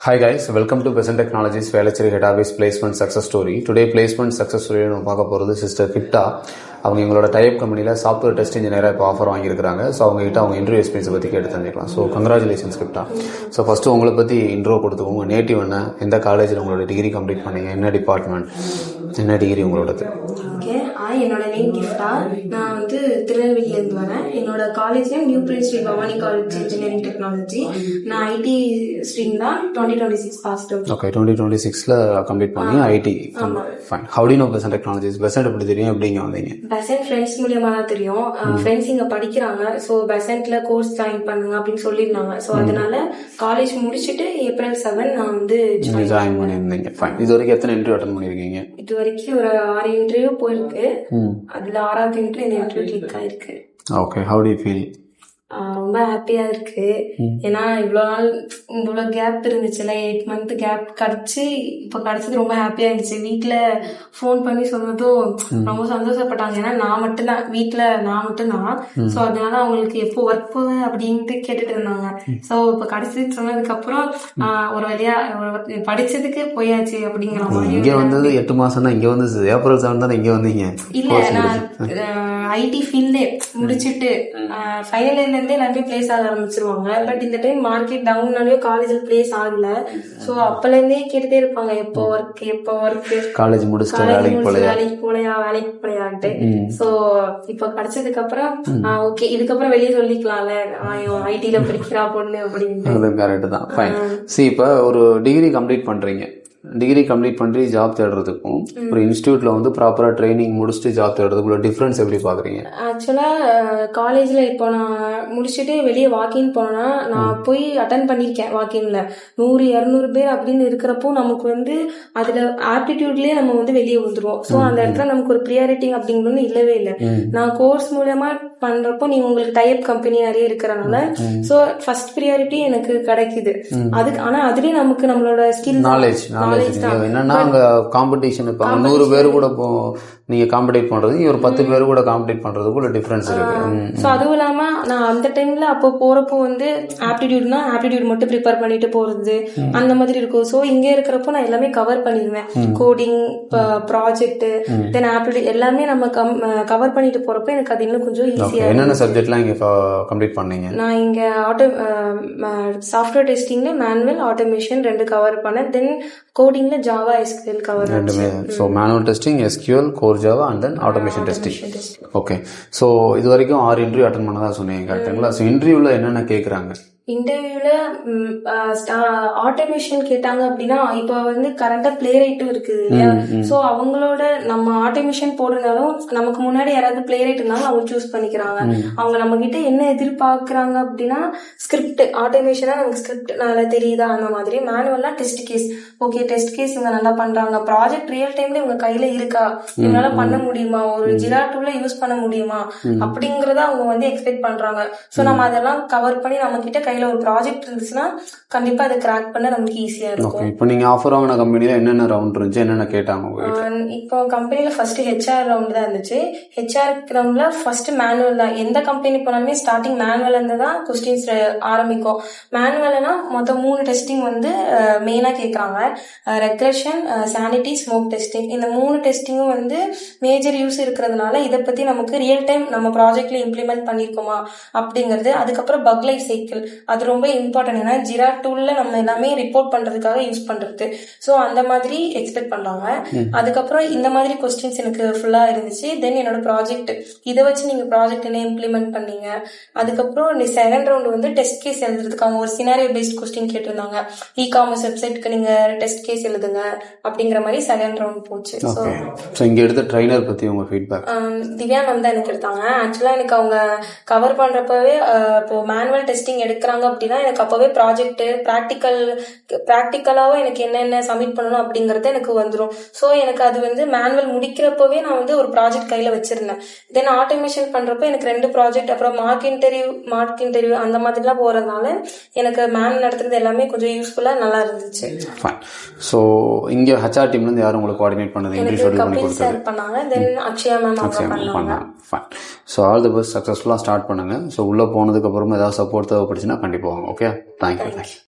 Hi guys, welcome to Besant Technologies Velacheri Database Placement Success Story. Today placement success story நம்ம பார்க்க போகிறது sister கிப்டா. அவங்க எங்களோட type கம்பெனியில் சாஃப்ட்வேர் டெஸ்ட் இன்ஜினியராக இப்போ ஆஃபர் வாங்கியிருக்காங்க. ஸோ அவங்ககிட்ட அவங்க இன்டர்வியூ எக்ஸ்பீரியன்ஸை பற்றி கேட்டு தெரிஞ்சுக்கலாம். ஸோ கங்க்ராச்சுலேஷன்ஸ் கிப்டா. ஸோ ஃபஸ்ட்டு உங்களை பற்றி இன்ட்ரோ கொடுத்துக்கோங்க. நேட்டிவ் என்ன, எந்த காலேஜில் உங்களோட டிகிரி கம்ப்ளீட் பண்ணீங்க, என்ன டிபார்ட்மெண்ட், என்ன டிகிரி உங்களோடது? ஓகே, என்னோட நேம் கிஃப்டா. நான் திருநெல்வேலியிலேருந்து வரேன். என்னோட college name New Prince Shri Bhavani College Engineering Technology. நான் ஐடி ஸ்ட்ரீம் தான். 2026 பாஸ்ட் அவுட். ஓகே, 2026ல கம்ப்ளீட் பண்ணி IT. Fine. How do you know Besant Technologies? Besant எப்படி தெரியும், எப்படி இங்கே வந்தீங்க? பெசன்ட் ஃப்ரெண்ட்ஸ் மூலியமா தான் தெரியும். ஃப்ரெண்ட்ஸ் இங்க படிக்கிறாங்க. ஸோ பெசன்ட்ல கோர்ஸ் ஜாயின் பண்ணுங்க அப்படின்னு சொல்லியிருந்தாங்க. ஸோ அதனால காலேஜ் முடிச்சுட்டு April 7 நான் ஜாயின் பண்ணியிருந்தீங்க. ஃபைன். இது வரைக்கும் எத்தனை இன்டர்வியூ அட்டன் பண்ணியிருக்கீங்க? இது வரைக்கும் ஒரு 6 இன்டர்வியூ போயிருக்கு. அதுல 6வது இன்டர்வியூ இந்த இன்டர்வியூ கிளிக் ஆயிருக்கு. Okay, how do you feel? ரொம்ப ஹாப்பியா இருக்கு. ஏன்னா இவ்வளவு கேப் இருந்துச்சுல, 8 மந்த் கேப் கிடைச்சு இப்ப கிடைச்சது ரொம்ப ஹாப்பியா இருந்துச்சு. வீட்டுல போன் பண்ணி சொன்னதும் ரொம்ப சந்தோஷப்பட்டாங்க. ஏன்னா நான் மட்டும்தான். சோ அதனால அவங்களுக்கு எப்போ ஒர்க் போவ அப்படின்ட்டு கேட்டுட்டு இருந்தாங்க. சோ இப்ப கிடைச்சது சொன்னதுக்கு அப்புறம் ஒரு வழியா படிச்சதுக்கு போயாச்சு அப்படிங்கிற மாதிரி. இங்க வந்தது 8 மாசம் தான். இங்க வந்து April 7 தானே இங்க வந்தீங்க? இல்ல, நான் ஐடி ஃபீல்டே முடிச்சுட்டு ஃபைனல் இயர்ல எல்லாருமே பிளேஸ் ஆக ஆரம்பிச்சிருவாங்க. பட் இந்த டைம் மார்க்கெட் டவுன்னாலே காலேஜ்ல பிளேஸ் ஆகல. சோ அப்பல இருந்தே கேட்டுட்டே இருப்பாங்க, எப்போ ஒர்க், காலேஜ் முடிச்சுட்டு வேலைக்கு போலையான்ட்டு. சோ இப்ப கிடைச்சதுக்கு அப்புறம் ஓகே, இதுக்கப்புறம் வெளியே சொல்லிக்கலாம்ல ஐடில படிக்கிறா பொண்ணு அப்படின்னு. கரெக்ட் தான். ஃபைன். சரி, இப்ப ஒரு டிகிரி கம்ப்ளீட் பண்றீங்க. டிகிரி கம்ப்ளீட் பண்ணி ஜாப் தேடுறதுக்கும் ஒரு இன்ஸ்டியூட்ல வந்து ப்ராப்பரா ட்ரைனிங் முடிச்சுட்டு ஜாப் தேடுறதுக்குள்ள டிஃபரன்ஸ் எப்படி பாக்குறீங்க? ஆக்சுவலா காலேஜ்ல இப்போ நான் முடிச்சுட்டு வெளியே வாக்கின் போனா, நான் போய் அட்டன் பண்ணிருக்கேன். வாக்கின்ல 100-200 பேர் அப்படின்னு இருக்கிறப்போ நமக்கு வந்து அதுல ஆப்டிடியூட்லயே நம்ம வெளியே வந்துருவோம். சோ அந்த இடத்துல நமக்கு ஒரு ப்ரியாரிட்டி அப்படிங்கிறது இல்லவே இல்லை. நான் கோர்ஸ் மூலமா பண்றப்போ நீங்க உங்களுக்கு டைப் கம்பெனி நிறைய இருக்கிறனால சோ ஃபர்ஸ்ட் ப்ரியாரிட்டி எனக்கு கிடைக்குது. அதுக்கு ஆனா அதுலயே நமக்கு நம்மளோட ஸ்கில் நாலேஜ் என்னன்னா அங்க காம்படிஷன் இப்போ 100 பேர் கூட நீங்க காம்படிட் பண்றது, ஒரு 10 பேர் கூட காம்படிட் பண்றதுக்குள்ள டிஃபரன்ஸ் இருக்கு. சோ அதுவும் இல்லாம நான் அந்த டைம்ல அப்போ போறப்போ ஆப்டிடியூட்னா ஆப்டிடியூட் மட்டும் ப்ரிப்பேர் பண்ணிட்டு போறது அந்த மாதிரி இருக்கும். சோ இங்க இருக்கிறப்போ நான் எல்லாமே கவர் பண்ணிடுவேன். கோடிங், ப்ராஜெக்ட், தென் ஆப்டிடியூட் எல்லாமே நம்ம கவர் பண்ணிட்டு போறப்போ எனக்கு அது இன்னும் கொஞ்சம் ஈஸியா. என்னென்ன சப்ஜெக்ட்லாம் இங்க கம்ப்ளீட் பண்ணீங்க? நான் இங்க சாஃப்ட்வேர் டெஸ்டிங்ல மேனுவல், ஆட்டோமேஷன் 2 கவர் பண்ணேன். தென் கோடிங்ல ஜாவா, SQL கவர். ரெண்டுமே. So manual testing, SQL, core Java and then automation testing. Okay. So இது வரைக்கும் 6 இன்டர்வியூ அட்டன் பண்ணதா சொன்னீங்க, கரெக்டுங்களா? ஸோ இன்டர்வியூல என்னென்ன கேட்குறாங்க? இன்டர்வியூல ஆட்டோமேஷன் கேட்டாங்க அப்படின்னா, இப்ப கரண்டா பிளே ரைட்டும் இருக்குது இல்லையா? சோ அவங்களோட நம்ம ஆட்டோமேஷன் போடுறதாலும் நமக்கு முன்னாடி யாராவது பிளே ரைட் இருந்தாலும் அவங்க சூஸ் பண்ணிக்கிறாங்க. அவங்க நம்ம கிட்ட என்ன எதிர்பார்க்கறாங்க அப்படின்னா, ஸ்கிரிப்ட் ஆட்டோமேஷனா நமக்கு ஸ்கிரிப்ட் நல்லா தெரியுதா அந்த மாதிரி. மேனுவலா test case, okay test case இவங்க நல்லா பண்றாங்க, ப்ராஜெக்ட் ரியல் டைம்ல இவங்க கையில இருக்கா, இவங்களால பண்ண முடியுமா, ஒரு ஜிரா டூல யூஸ் பண்ண முடியுமா அப்படிங்கறத அவங்க எக்ஸ்பெக்ட் பண்றாங்க. சோ நம்ம அதெல்லாம் கவர் பண்ணி நம்ம கிட்ட கையில ஒரு ப்ராஜெக்ட் இருந்துச்சுன்னா கண்டிப்பா அதை கிராக் பண்ண நமக்கு ஈஸியா இருக்கும். இப்போ நீங்க ஆஃபர் ஆன கம்பெனில என்னென்ன ரவுண்ட் இருந்துச்சு, என்னென்ன கேட்டாங்க? இப்போ கம்பெனில ஃபர்ஸ்ட் HR ரவுண்ட் தான் இருந்துச்சு. HR ரவுண்ட்ல ஃபர்ஸ்ட் மேனுவல் தான். எந்த கம்பெனி போனாலுமே ஸ்டார்டிங் மேனுவல் இருந்து தான் கொஸ்டின்ஸ் ஆரம்பிக்கும். மேனுவல்னா மொத்தம் 3 டெஸ்டிங் மெயினா கேட்கறாங்க. Regression, sanity, smoke testing. இந்த 3 டெஸ்டிங்கும் மேஜர் யூஸ் இருக்கிறதுனால இதை பத்தி நமக்கு ரியல் டைம் நம்ம ப்ராஜெக்ட்ல இம்ப்ளிமெண்ட் பண்ணிருக்கோமா அப்படிங்கிறது. அதுக்கப்புறம் பக் லைஃப் சைக்கிள், அது ரொம்ப இம்பார்ட்டன்ட். ஏன்னா ஜிரா டூல்ல நம்ம எல்லாமே ரிப்போர்ட் பண்றதுக்காக யூஸ் பண்றது. சோ அந்த மாதிரி எக்ஸ்பெக்ட் பண்றாங்க. அதுக்கப்புறம் இந்த மாதிரி கொஸ்டின்ஸ் எனக்கு ஃபுல்லா இருந்துச்சு. தென் என்னோட ப்ராஜெக்ட், இதை வச்சு நீங்க ப்ராஜெக்ட் என்ன இம்ப்ளிமெண்ட் பண்ணீங்க. அதுக்கப்புறம் செகண்ட் ரவுண்ட் டெஸ்ட் கேஸ் எழுதுறதுக்கு அவங்க ஒரு சினாரியோ பேஸ்ட் கொஸ்டின் கேட்டிருந்தாங்க. இ-காமர்ஸ் வெப்சைட்க்கு நீங்க டெஸ்ட் கேஸ் எழுதுங்க அப்படிங்கிற மாதிரி செகண்ட் ரவுண்ட் போச்சு. சோ இங்க எடுத்த ட்ரைனர் பத்தி உங்க ஃபீட்பேக்? திவ்யா மேம் தான் எனக்கு எடுத்தாங்க. ஆக்சுவலா எனக்கு அவங்க கவர் பண்றப்பவே இப்போ மேனுவல் டெஸ்டிங் எடுக்கிறாங்க அப்படின்னா எனக்கு அப்பவே ப்ராஜெக்ட் ப்ராக்டிக்கலாவும் எனக்கு என்னென்ன சப்மிட் பண்ணணும் அப்படிங்கறது எனக்கு வந்துடும். ஸோ எனக்கு அது மேனுவல் முடிக்கிறப்பவே நான் ஒரு ப்ராஜெக்ட் கையில வச்சிருந்தேன். தென் ஆட்டோமேஷன் பண்றப்ப எனக்கு 2 ப்ராஜெக்ட், அப்புறம் மார்க் இன்டர்வியூ அந்த மாதிரிலாம் போறதுனால எனக்கு மேன் நடத்துறது எல்லாமே கொஞ்சம் யூஸ்ஃபுல்லா நல்லா இருந்துச்சு. ஸோ இங்க HR டீம்ல இருந்து யாரும் உங்களுக்கு கோஆர்டினேட் பண்ணது? பண்ணாங்க. தென் அக்ஷயா மேம் பண்ணாங்க. ஸோ ஆல் தி பெஸ்ட், சக்ஸஸ்ஃபுல்லாக ஸ்டார்ட் பண்ணுங்க. ஸோ உள்ள போனதுக்கு அப்புறமா ஏதாவது சப்போர்ட் தேவைப்படுச்சுன்னா கண்டிப்பாக வாங்க. Okay, thank you.